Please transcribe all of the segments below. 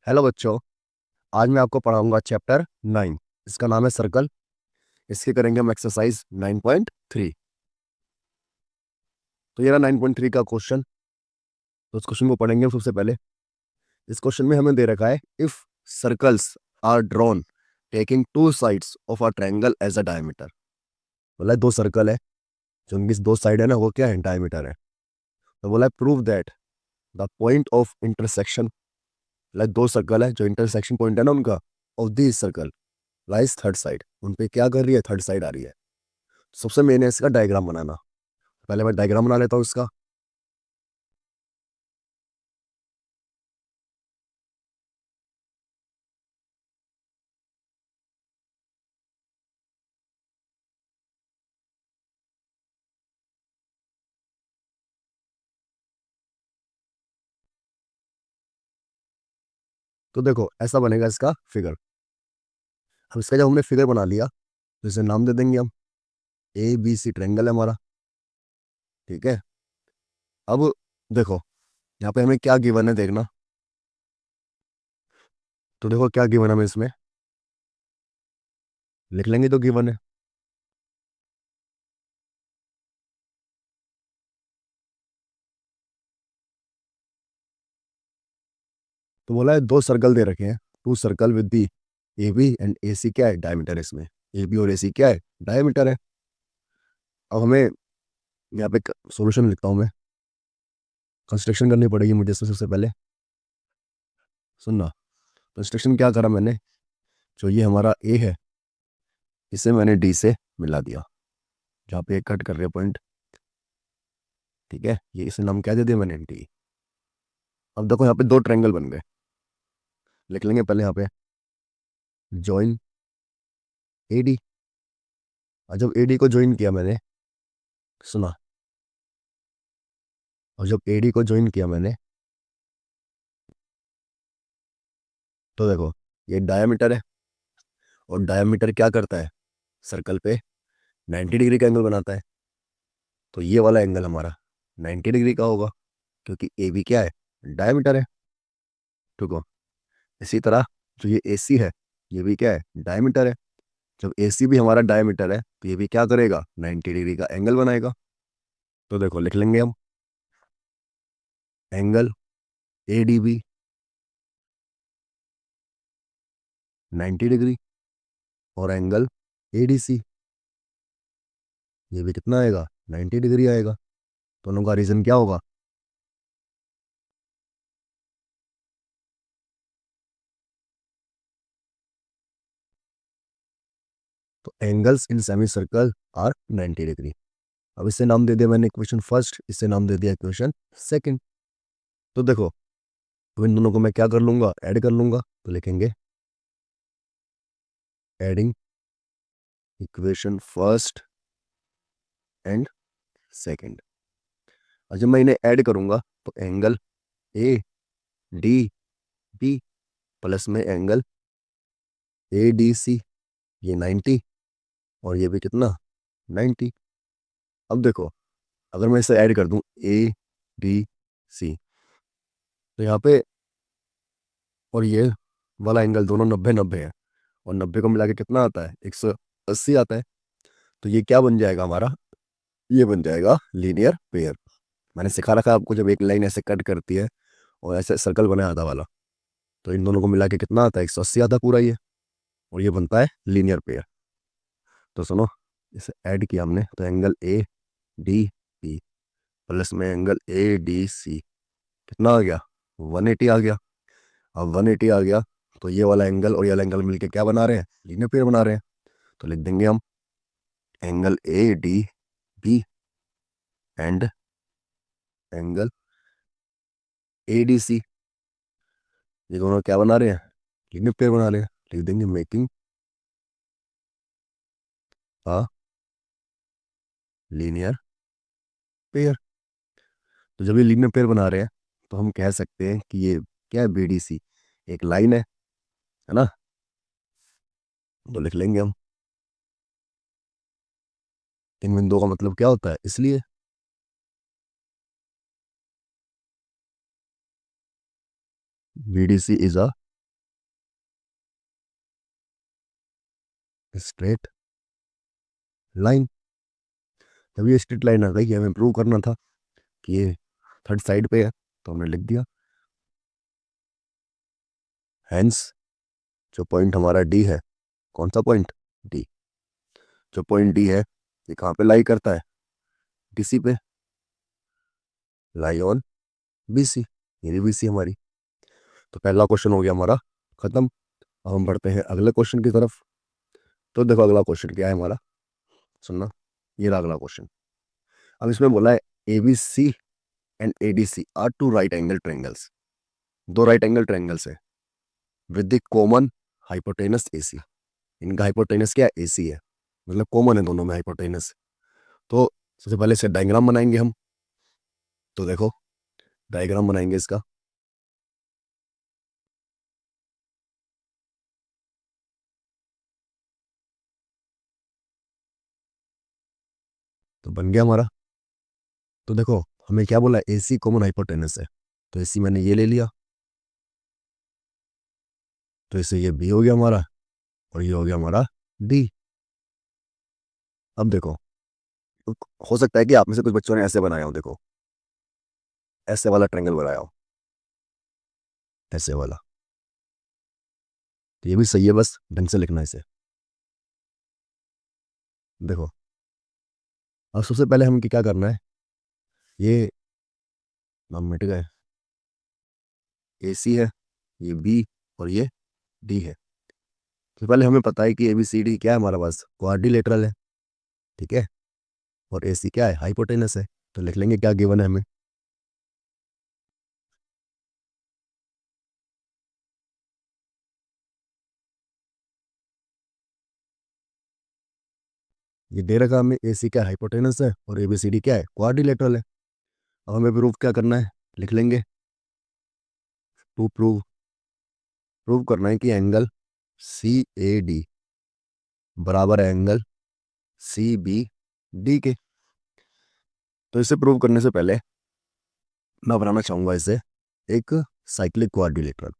Hello बच्चों। आज मैं आपको पढ़ाऊंगा चैप्टर 9। इसका नाम है सर्कल। इसकी करेंगे हम एक्सरसाइज 9.3। तो ये रहा 9.3 का क्वेश्चन। तो उस क्वेश्चन को पढ़ेंगे हम सबसे पहले। इस क्वेश्चन में हमें दे रखा है, if circles are drawn taking two sides of a triangle as a diameter. बोला है दो सर्कल है, जो उनकी दो साइड है ना, वो क्या है, डायमीटर है। तो बोला है prove that the point of intersection, like दो सर्कल है, जो इंटरसेक्शन पॉइंट है ना उनका, of this circle lies third side, उन पे क्या कर रही है, थर्ड साइड आ रही है। सबसे मेन है इसका डायग्राम बनाना। पहले मैं डायग्राम बना लेता हूँ इसका। तो देखो ऐसा बनेगा इसका फिगर। अब इसका जब हमने फिगर बना लिया तो इसे नाम दे देंगे हम। ए बी सी ट्रायंगल है हमारा। ठीक है। अब देखो यहाँ पे हमें क्या गिवन है देखना। तो देखो क्या गिवन है, हमें इसमें लिख लेंगे तो गिवन है। तो बोला है दो सर्कल दे रखे हैं, two circle with the A B and A C क्या है, डायमीटर है इसमें। ए बी और ए सी क्या है, डायमीटर है। अब हमें यहाँ पे सॉल्यूशन लिखता हूँ मैं। कंस्ट्रक्शन करनी पड़ेगी मुझे इसमें सबसे पहले। सुनना, कंस्ट्रक्शन क्या करा मैंने, जो ये हमारा ए है इसे मैंने डी से मिला दिया, जहाँ पे कट कर रहे हैं पॉइंट। ठीक है, ये इसे नाम क्या दे दिया मैंने, डी। अब देखो यहाँ पे दो ट्रायंगल बन गए। लिख लेंगे पहले यहाँ पे जॉइन ए डी। और जब ए डी को ज्वाइन किया मैंने, सुना, और जब ए डी को ज्वाइन किया मैंने, तो देखो ये डायामीटर है। और डायामीटर क्या करता है, सर्कल पे 90 डिग्री का एंगल बनाता है। तो ये वाला एंगल हमारा 90 डिग्री का होगा, क्योंकि ए बी क्या है, डायामीटर है। ठीक है। इसी तरह जो ये ए सी है, ये भी क्या है, डायामीटर है। जब ए सी भी हमारा डायामीटर है तो ये भी क्या करेगा, 90 डिग्री का एंगल बनाएगा। तो देखो लिख लेंगे हम angle A D B 90 degree, और एंगल ए डी सी ये भी कितना आएगा, 90 डिग्री आएगा। दोनों का रीजन क्या होगा, तो angles in semi circle are 90 degree. अब इसे नाम दे दिया मैंने इक्वेशन फर्स्ट, इसे नाम दे दिया इक्वेशन सेकंड। तो देखो, तो इन दोनों को मैं क्या कर लूंगा, ऐड कर लूंगा। तो लिखेंगे adding equation first and second. और जब मैं इन्हें ऐड करूंगा तो angle A D B plus में एंगल ए डी सी, ये 90, और ये भी कितना, 90। अब देखो, अगर मैं इसे ऐड कर दूं ए डी सी, तो यहाँ पे और ये वाला एंगल दोनों 90-90 है। और 90 को मिला के कितना आता है, 180 आता है। तो ये क्या बन जाएगा हमारा, ये बन जाएगा लीनियर पेयर। मैंने सिखा रखा है आपको, जब एक लाइन ऐसे कट करती है और ऐसे सर्कल बना आधा वाला, तो इन दोनों को मिला के कितना आता है, 180 आता है पूरा ये। और ये बनता है लीनियर पेयर। तो सुनो, इसे ऐड किया हमने तो angle A D B plus में एंगल ए डी सी कितना आ गया, 180 आ गया। अब 180 आ गया तो ये वाला एंगल और ये वाला एंगल मिलके क्या बना रहे हैं, लीनियर पेयर बना रहे हैं। तो लिख देंगे हम angle A D B and angle A D C, ये दोनों क्या बना रहे हैं, लीनियर पेयर बना रहे हैं। लिख देंगे मेकिंग अ लीनियर पेयर। तो जब ये लीनियर पेयर बना रहे हैं तो हम कह सकते हैं कि ये क्या है, बी डी सी एक लाइन है ना। तो लिख लेंगे हम, इन बिंदुओं का मतलब क्या होता है, इसलिए B D C is a straight line. जब ये स्ट्रेट लाइन आ गई, हमें प्रूव करना था कि ये थर्ड साइड पे है, तो हमने लिख दिया। हेंस जो पॉइंट हमारा डी है, कौन सा पॉइंट, डी, जो पॉइंट डी है ये कहाँ पे लाई करता है, डीसी पे, लाई ऑन बीसी, ये बीसी हमारी। तो पहला क्वेश्चन हो गया हमारा खत्म। अब हम बढ़ते हैं अगले क्वेश्चन की तरफ। तो देखो अगला क्वेश्चन क्या है हमारा, सुनना, ये रहा अगला क्वेश्चन। अब इसमें बोला है A B C and A D C are two right angle triangles, दो राइट एंगल ट्रायंगल्स है with the common hypotenuse A C. इनका हाइपोटेनस क्या है, ए सी है, मतलब कॉमन है दोनों में हाइपोटेनस। तो सबसे पहले से डायग्राम बनाएंगे हम। तो देखो डायग्राम बनाएंगे इसका। तो बन गया हमारा। तो देखो हमें क्या बोला, ए सी कॉमन हाइपोटेनस है, तो ए सी मैंने ये ले लिया, तो इससे ये बी हो गया हमारा, और ये हो गया हमारा डी। अब देखो, हो सकता है कि आप में से कुछ बच्चों ने ऐसे बनाया हो, देखो ऐसे वाला ट्रायंगल बनाया हो, ऐसे वाला। तो ये भी सही है, बस ढंग से लिखना है इसे। देखो अब सबसे पहले हम क्या करना है, ये नाम मिट गए, ए सी है, ये बी, और ये डी है। तो पहले हमें पता है कि ए बी सी डी क्या है हमारे पास, क्वाड्रिलेटरल है, ठीक है, और ए सी क्या है, हाइपोटेनस है। तो लिख लेंगे क्या गिवन है हमें, ये दे रखा हमें, ए सी क्या हाइपोटेनस है और ए बी सी डी क्या है, क्वाड्रिलेटरल है। अब हमें प्रूफ क्या करना है, लिख लेंगे, टू प्रूव, प्रूव करना है कि एंगल सी ए डी बराबर है एंगल सी बी डी के। तो इसे प्रूव करने से पहले मैं बनाना चाहूंगा इसे एक साइक्लिक क्वाड्रिलेटरल।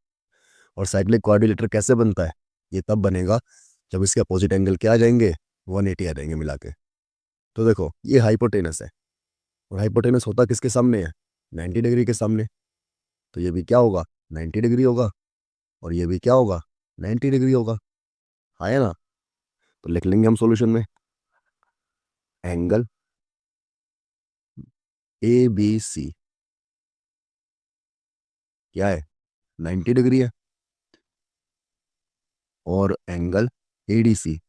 और साइक्लिक क्वाड्रिलेटरल कैसे बनता है, ये तब बनेगा जब इसके अपोजिट एंगल क्या आ जाएंगे, 180 आ जाएंगे मिला के। तो देखो ये हाइपोटेनस है, और हाइपोटेनस होता किसके सामने है, 90 डिग्री के सामने। तो ये भी क्या होगा, 90 डिग्री होगा, और ये भी क्या होगा, 90 डिग्री होगा, है ना। तो लिख लेंगे हम सॉल्यूशन में, एंगल ए बी सी क्या है, 90 डिग्री है, और एंगल ए डी सी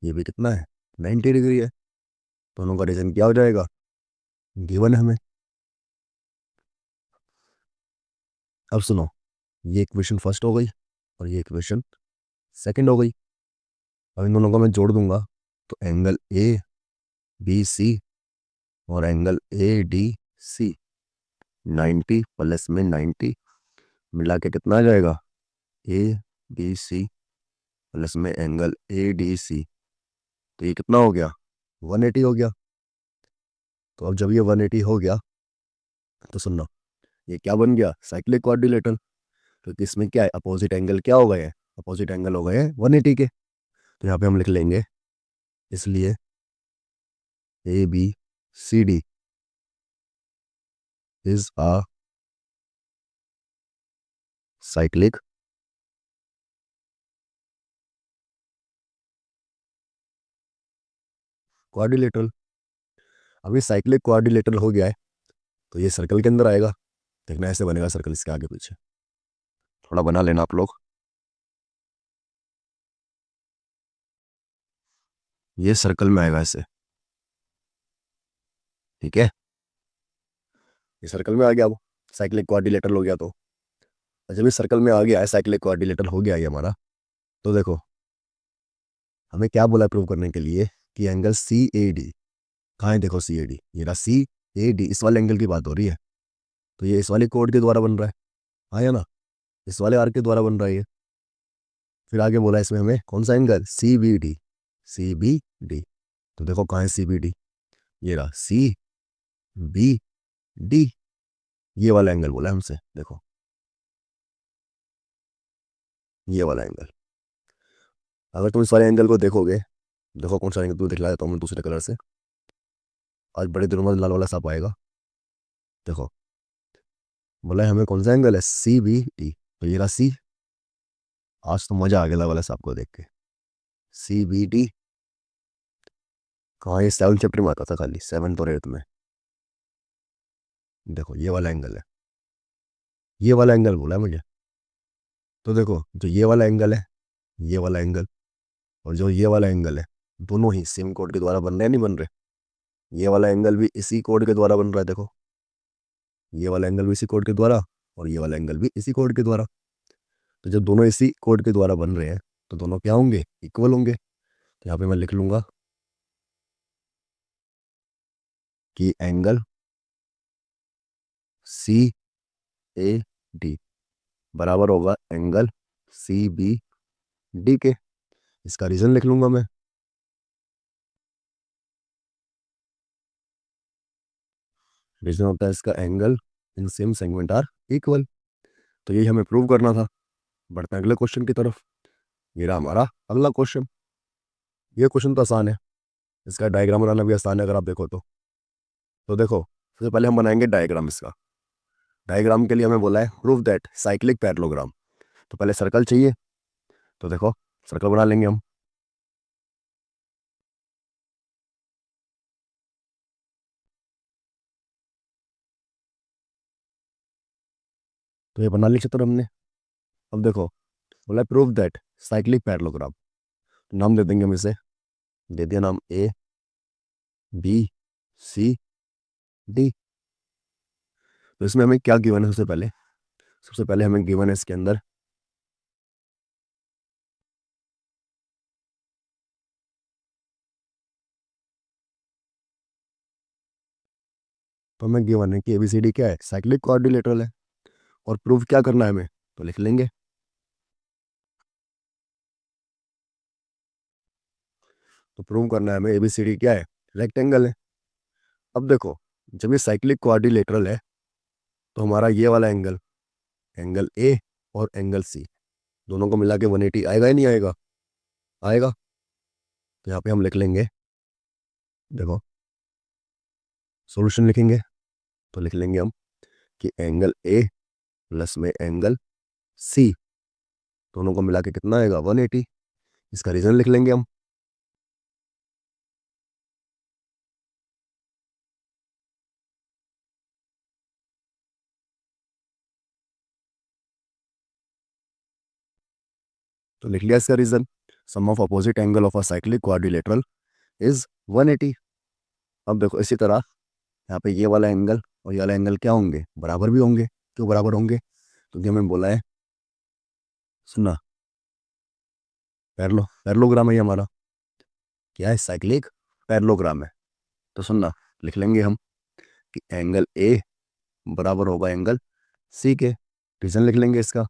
ये भी कितना है, 90 डिग्री है। दोनों का रीजन क्या हो जाएगा, गिवन है हमें। अब सुनो, ये इक्वेशन फर्स्ट हो गई, और ये इक्वेशन सेकंड हो गई। अब इन दोनों को मैं जोड़ दूंगा, तो एंगल ए बी सी और angle A D C, 90 plus में 90 मिला के कितना आ जाएगा, ए बी सी प्लस में एंगल ए डी सी, तो ये कितना हो गया, 180 हो गया। तो अब जब ये 180 हो गया, तो सुनना, ये क्या बन गया, साइक्लिक क्वाड्रिलेटरल। क्योंकि इसमें क्या है, अपोजिट एंगल क्या हो गए हैं, अपोजिट एंगल हो गए हैं 180 के। तो यहाँ पे हम लिख लेंगे, इसलिए A B C D is a cyclic quadrilateral. अभी साइक्लिक क्वाड्रिलेटरल हो गया है, तो ये सर्कल के अंदर आएगा, देखना ऐसे बनेगा सर्कल इसके आगे पीछे, थोड़ा बना लेना आप लोग। ये सर्कल में आएगा ऐसे, ठीक है, ये सर्कल में आ गया, वो साइक्लिक क्वाड्रिलेटरल हो गया। तो जब ये सर्कल में आ गया है, साइक्लिक क्वाड्रिलेटरल हो गया ये हमारा। तो देखो हमें क्या बोला प्रूव करने के लिए, कि एंगल सी ए डी कहाँ है, देखो सी ए डी, ये रहा सी ए डी, इस वाले एंगल की बात हो रही है। तो ये इस वाले कोड के द्वारा बन रहा है, हाँ ना, इस वाले आर्क के द्वारा बन रहा है ये। फिर आगे बोला इसमें हमें कौन सा angle, C B D, C B D. तो देखो कहाँ है सी बी डी, ये रहा सी बी डी, ये वाला एंगल बोला है हमसे, देखो ये वाला एंगल। अगर तुम इस वाले एंगल को देखोगे, देखो कौन सा एंगल तुम दिखला देता हूँ मैं दूसरे कलर से। आज बड़े दिनों में लाल वाला सांप आएगा। देखो, बोला है हमें कौन सा एंगल है, सी बी डी। तो ये रहा सी। आज तो मजा आ गया लाल वाला सांप को देख के। C B D. कहाँ, ये 7 चैप्टर में आता था खाली, 7th और 8th में। देखो ये वाला एंगल है, ये वाला एंगल बोला है मुझे। तो देखो, जो ये वाला एंगल है, ये वाला एंगल और जो ये वाला एंगल है, दोनों ही सेम कोड के द्वारा बन रहे हैं, नहीं बन रहे। ये वाला एंगल भी इसी कोड के द्वारा बन रहा है, देखो। ये वाला एंगल भी इसी कोड के द्वारा और ये वाला एंगल भी इसी कोड के द्वारा। तो जब दोनों इसी कोड के द्वारा बन रहे हैं तो दोनों क्या होंगे, इक्वल होंगे। तो यहाँ पे मैं लिख लूंगा कि एंगल सी ए डी बराबर होगा एंगल सी बी डी के। इसका रीजन लिख लूंगा मैं। रीजन होता है इसका, angle in same segment are equal. तो यही हमें प्रूव करना था। बढ़ते हैं अगले क्वेश्चन की तरफ। ये रहा हमारा अगला क्वेश्चन। ये क्वेश्चन तो आसान है, इसका डायग्राम बनाना भी आसान है अगर आप देखो तो देखो, सबसे पहले हम बनाएंगे डायग्राम इसका। डायग्राम के लिए हमें बोला है प्रूव दैट साइक्लिक पैरेललोग्राम। तो पहले सर्कल चाहिए, तो देखो सर्कल बना लेंगे हम। तो ये बना लिया चित्र हमने। अब देखो, बोला प्रूव दैट साइक्लिक पैरेललोग्राम। नाम दे देंगे हम इसे। दे दिया नाम ए बी सी डी। तो इसमें हमें क्या गिवन है, सबसे पहले हमें गिवन है इसके अंदर तो हमें गिवन है कि एबीसीडी क्या है, साइक्लिक कोऑर्डिनेटर है। और प्रूव क्या करना है हमें, तो लिख लेंगे। तो प्रूव करना है हमें एबीसीडी क्या है, रेक्टेंगल है। अब देखो, जब ये साइक्लिक कोऑर्डिनेटर है तो हमारा ये वाला एंगल, एंगल ए और एंगल सी, दोनों को मिला के 180 आएगा ही नहीं आएगा, आएगा। तो यहाँ पे हम लिख लेंगे, देखो सॉल्यूशन लिखेंगे। तो लिख लेंगे हम कि एंगल ए प्लस में एंगल सी, दोनों को मिला के कितना आएगा, 180। इसका रीजन लिख लेंगे हम। तो लिख लिया इसका reason, sum of opposite angle of a cyclic quadrilateral is 180। अब देखो इसी तरह यहाँ पे ये वाला एंगल और ये वाला एंगल क्या होंगे, बराबर भी होंगे। क्यों बराबर होंगे, क्योंकि हमें बोला है, सुनना, पैरेललोग्राम है ये हमारा, क्या है, साइक्लिक पैरेललोग्राम है। तो सुनना, लिख लेंगे हम कि एंगल ए बराबर होगा एंगल सी के। रीजन लिख लेंगे इसका,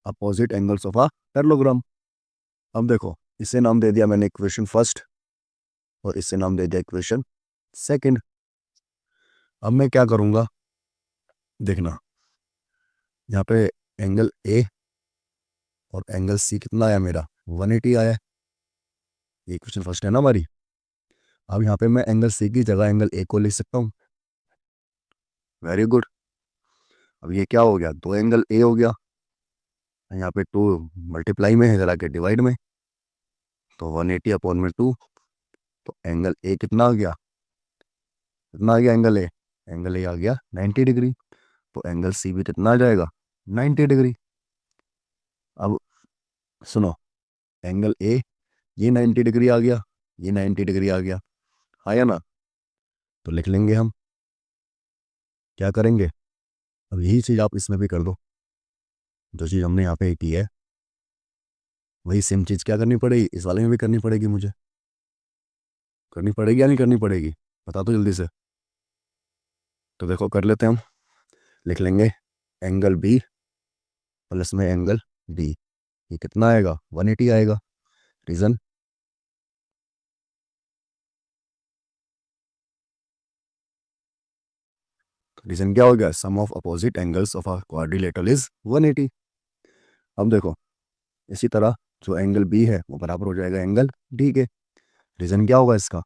opposite angles of a parallelogram. अब देखो, इसे नाम दे दिया मैंने इक्वेशन फर्स्ट और इसे नाम दे दिया इक्वेशन सेकंड। अब मैं क्या करूंगा, देखना, यहाँ पे एंगल ए और एंगल सी कितना आया मेरा, 180 आया है। ये इक्वेशन फर्स्ट है ना हमारी। अब यहाँ पे मैं एंगल सी की जगह एंगल ए को लिख सकता हूँ। Very good. अब ये क्या हो गया, दो एंगल ए हो गया, यहाँ पे 2 मल्टीप्लाई में है, जरा के डिवाइड में। तो 180 अपॉन में 2, तो एंगल ए कितना आ गया, कितना आ गया एंगल ए, एंगल ए आ गया 90 डिग्री। तो एंगल सी भी कितना आ जाएगा, 90 डिग्री। अब सुनो, एंगल ए ये 90 डिग्री आ गया, ये 90 डिग्री आ गया, आया ना। तो लिख लेंगे हम, क्या करेंगे, अब यही चीज़ आप इसमें भी कर दो। जो चीज़ हमने यहाँ पे की है वही सेम चीज़ क्या करनी पड़ेगी, इस वाले में भी करनी पड़ेगी मुझे। करनी पड़ेगी या नहीं करनी पड़ेगी, बता दो जल्दी से। तो देखो कर लेते हैं हम। लिख लेंगे एंगल बी प्लस में एंगल डी, ये कितना आएगा, 180 आएगा। रीज़न, रीज़न क्या हो गया, sum of opposite angles of a quadrilateral is 180। अब देखो, इसी तरह जो एंगल बी है वो बराबर हो जाएगा एंगल डी के। रीजन क्या होगा इसका?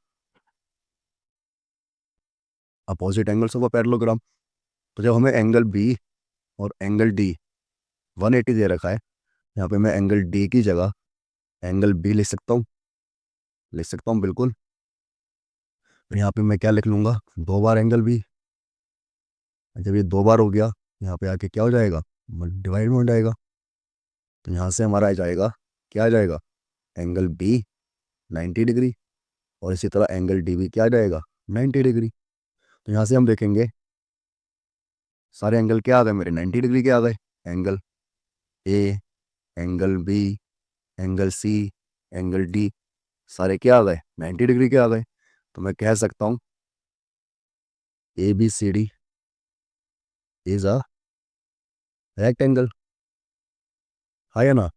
Opposite angles of a parallelogram. तो जब हमें एंगल बी और एंगल डी 180 दे रखा है, यहाँ पे मैं एंगल डी की जगह एंगल बी लिख सकता हूँ बिल्कुल। फिर यहाँ पे मैं क्या लिख लूँगा, 2 बार एंगल बी। जब ये 2 बार हो गया, यहाँ पे आके क्या हो जाएगा, डिवाइड में हो जाएगा। तो यहाँ से हमारा आ जाएगा, क्या आ जाएगा, एंगल बी 90 डिग्री, और इसी तरह एंगल डी भी क्या आ जाएगा, 90 डिग्री। तो यहाँ से हम देखेंगे सारे एंगल क्या आ गए मेरे, 90 डिग्री के आ गए। Angle A, angle B, angle C, angle D, सारे क्या आ गए, 90 डिग्री के आ गए। तो मैं कह सकता हूँ A B C D is a rectangle. है ना?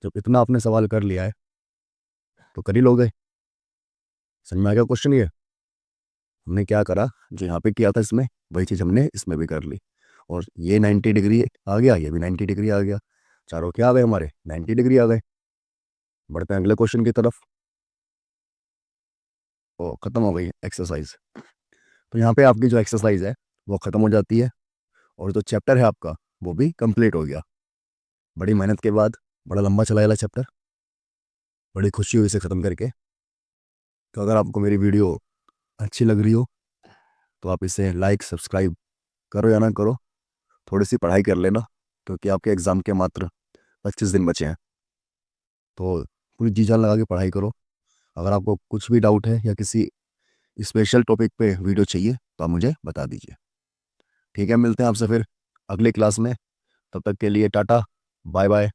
जब इतना आपने सवाल कर लिया है तो कर ही लोगे। समझ में आ गया क्वेश्चन? ये हमने क्या करा, जो यहाँ पे किया था इसमें वही चीज़ हमने इसमें भी कर ली। और ये 90 डिग्री आ गया, ये भी 90 डिग्री आ गया, चारों क्या आ गए हमारे, 90 डिग्री आ गए। बढ़ते हैं अगले क्वेश्चन की तरफ। ओ, ख़त्म हो गई एक्सरसाइज। तो यहाँ पे आपकी जो एक्सरसाइज है वो ख़त्म हो जाती है, और जो चैप्टर है आपका वो भी कंप्लीट हो गया। बड़ी मेहनत के बाद, बड़ा लंबा चला वाला चैप्टर, बड़ी खुशी हुई इसे ख़त्म करके। तो अगर आपको मेरी वीडियो अच्छी लग रही हो तो आप इसे लाइक सब्सक्राइब करो या ना करो, थोड़ी सी पढ़ाई कर लेना, क्योंकि आपके एग्ज़ाम के मात्र 25 दिन बचे हैं। तो पूरी जी जान लगा के पढ़ाई करो। अगर आपको कुछ भी डाउट है या किसी स्पेशल टॉपिक पे वीडियो चाहिए तो आप मुझे बता दीजिए। ठीक है, मिलते हैं आपसे फिर अगली क्लास में। तब तक के लिए टाटा, बाय बाय।